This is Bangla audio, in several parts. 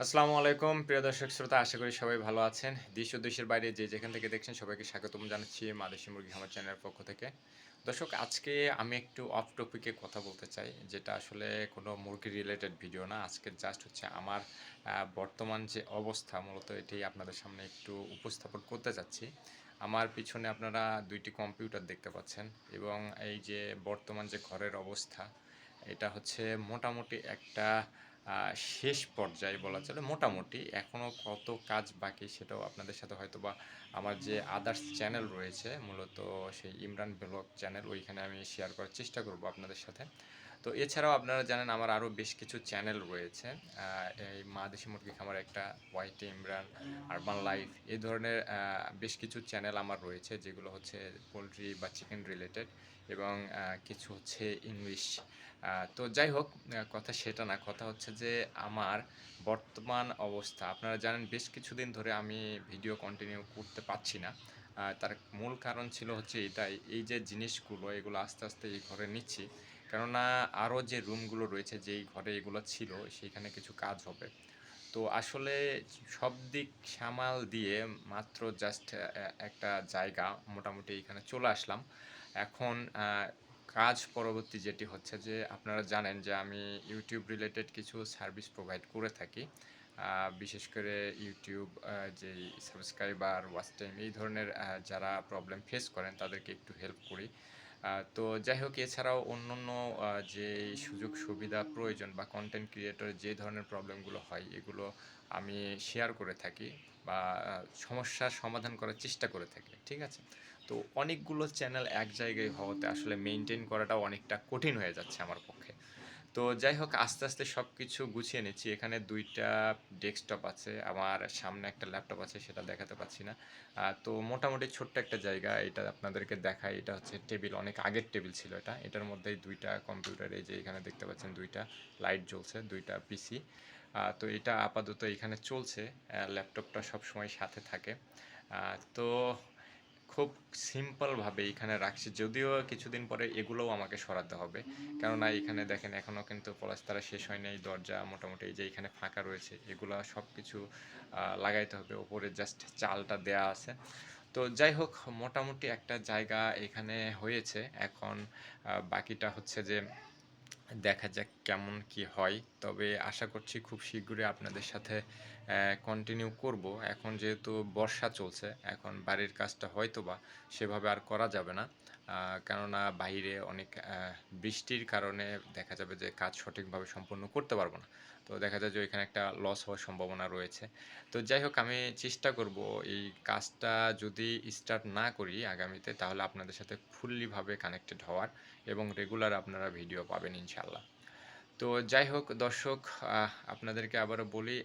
আসসালামু আলাইকুম প্রিয় দর্শক শ্রোতা, আশা করি সবাই ভালো আছেন। দেশ ও দেশের বাইরে যে যেখান থেকে দেখছেন সবাইকে স্বাগতম জানাচ্ছি মাদেশি মুরগি খামার চ্যানেলের পক্ষ থেকে। দর্শক, আজকে আমি একটু অফ টপিকে কথা বলতে চাই, যেটা আসলে কোনো মুরগি রিলেটেড ভিডিও না। আজকে জাস্ট হচ্ছে আমার বর্তমান যে অবস্থা, মূলত এটি আপনাদের সামনে একটু উপস্থাপন করতে চাচ্ছি। আমার পিছনে আপনারা ২টি কম্পিউটার দেখতে পাচ্ছেন এবং এই যে বর্তমান যে ঘরের অবস্থা, এটা হচ্ছে মোটামুটি একটা শেষ পর্যায়ে বলা চলে। মোটামুটি এখনও কত কাজ বাকি সেটাও আপনাদের সাথে হয়তোবা আমার যে আদার্স চ্যানেল রয়েছে, মূলত সেই ইমরান ব্লগ চ্যানেল, ওইখানে আমি শেয়ার করার চেষ্টা করব আপনাদের সাথে। তো এছাড়াও আপনারা জানেন আমার আরও বেশ কিছু চ্যানেল রয়েছে। এই মা দেশি মুরগি খামার একটা, ওয়াইটি ইমরান, আরবান লাইফ, এই ধরনের বেশ কিছু চ্যানেল আমার রয়েছে, যেগুলো হচ্ছে পোলট্রি বা চিকেন রিলেটেড এবং কিছু হচ্ছে ইংলিশ। তো যাই হোক, কথা সেটা না, কথা হচ্ছে যে আমার বর্তমান অবস্থা আপনারা জানেন, বেশ কিছুদিন ধরে আমি ভিডিও কন্টিনিউ করতে পারছি না। তার মূল কারণ ছিল হচ্ছে এটাই, এই যে জিনিসগুলো এগুলো আস্তে আস্তে এই ঘরে নিচ্ছি, কেননা আরও যে রুমগুলো রয়েছে যেই ঘরে এগুলো ছিল সেইখানে কিছু কাজ হবে। তো আসলে সব দিক সামাল দিয়ে মাত্র জাস্ট একটা জায়গা মোটামুটি এখানে চলে আসলাম। এখন কাজ পরবর্তী যেটি হচ্ছে যে, আপনারা জানেন যে আমি ইউটিউব রিলেটেড কিছু সার্ভিস প্রোভাইড করে থাকি। বিশেষ করে ইউটিউব যেই সাবস্ক্রাইবার, ওয়াচ টাইম, এই ধরনের যারা প্রবলেম ফেস করেন তাদেরকে একটু হেল্প করি। তো যাই হোক, এছাড়াও অন্যান্য যে সুযোগ সুবিধা প্রয়োজন বা কন্টেন্ট ক্রিয়েটরের যে ধরনের প্রবলেমগুলো হয় এগুলো আমি শেয়ার করে থাকি বা সমস্যার সমাধান করার চেষ্টা করে থাকি। ঠিক আছে? তো অনেকগুলো চ্যানেল এক জায়গায় হওয়াতে আসলে মেইনটেইন করাটাও অনেকটা কঠিন হয়ে যাচ্ছে আমার পক্ষে। তো যাই হোক, আস্তে আস্তে সব কিছু গুছিয়ে নিচ্ছি। এখানে ২ টা ডেস্কটপ আছে, আমার সামনে একটা ল্যাপটপ আছে, সেটা দেখাতে পাচ্ছি না। তো মোটামুটি ছোট্ট একটা জায়গা, এটা আপনাদেরকে দেখাই। এটা হচ্ছে টেবিল, অনেক আগের টেবিল ছিল এটা। এটার মধ্যেই ২ টা কম্পিউটার, এই যে এখানে দেখতে পাচ্ছেন ২ টা লাইট জ্বলছে, ২ টা পিসি। তো এটা আপাতত এখানে চলছে। ল্যাপটপটা সবসময় সাথে থাকে। তো খুব সিম্পলভাবে এখানে রাখছি। যদিও কিছুদিন পরে এগুলোও আমাকে সরাতে হবে। কেননা এখানে দেখেন এখনও কিন্তু পলাস্তারা শেষ হয় নাই। দরজা মোটামুটি এই যে এখানে ফাঁকা রয়েছে, এগুলা সবকিছু লাগাইতে হবে। ওপরে জাস্ট চালটা দেয়া আছে। তো যাই হোক, মোটামুটি একটা জায়গা এখানে হয়েছে। এখন বাকিটা হচ্ছে যে দেখা যাক কেমন কি হয়। তবে আশা করছি খুব শীঘ্রই আপনাদের সাথে কন্টিনিউ করব। এখন যেহেতু বর্ষা চলছে, এখন বাড়ির কাজটা হয়তোবা সেভাবে আর করা যাবে না। কেননা বাইরে অনেক বৃষ্টির কারণে দেখা যাবে যে কাজ সঠিকভাবে সম্পন্ন করতে পারব না। তো দেখা যায় যে ওইখানে একটা লস হওয়ার সম্ভাবনা রয়েছে। তো যাই হোক, আমি চেষ্টা করব এই কাজটা যদি স্টার্ট না করি আগামীতে, তাহলে আপনাদের সাথে ফুল্লি ভাবে কানেক্টেড হওয়ার এবং রেগুলার আপনারা ভিডিও পাবেন ইনশাআল্লাহ। তো যাই হোক দর্শক, আপনাদেরকে আবারও বলি,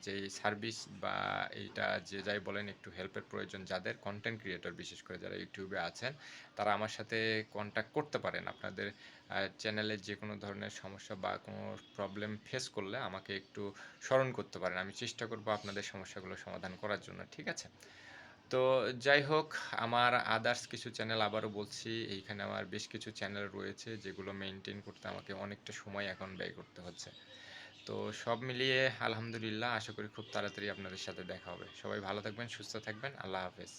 যেই সার্ভিস বা এইটা যে যাই বলেন, একটু হেল্পের প্রয়োজন যাদের, কনটেন্ট ক্রিয়েটর বিশেষ করে যারা ইউটিউবে আছেন, তারা আমার সাথে কনট্যাক্ট করতে পারেন। আপনাদের চ্যানেলের যেকোনো ধরনের সমস্যা বা কোনো প্রবলেম ফেস করলে আমাকে একটু স্মরণ করতে পারেন। আমি চেষ্টা করব আপনাদের সমস্যাগুলো সমাধান করার জন্য। ঠিক আছে? তো যাই হোক, আমার আদার্স কিছু চ্যানেল, আবারও বলছি, এইখানে আমার বেশ কিছু চ্যানেল রয়েছে যেগুলো মেইনটেইন করতে আমাকে অনেকটা সময় এখন ব্যয় করতে হচ্ছে। তো সব মিলিয়ে আলহামদুলিল্লাহ, আশা করি খুব তাড়াতাড়ি আপনাদের সাথে দেখা হবে। সবাই ভালো থাকবেন, সুস্থ থাকবেন। আল্লাহ হাফেজ।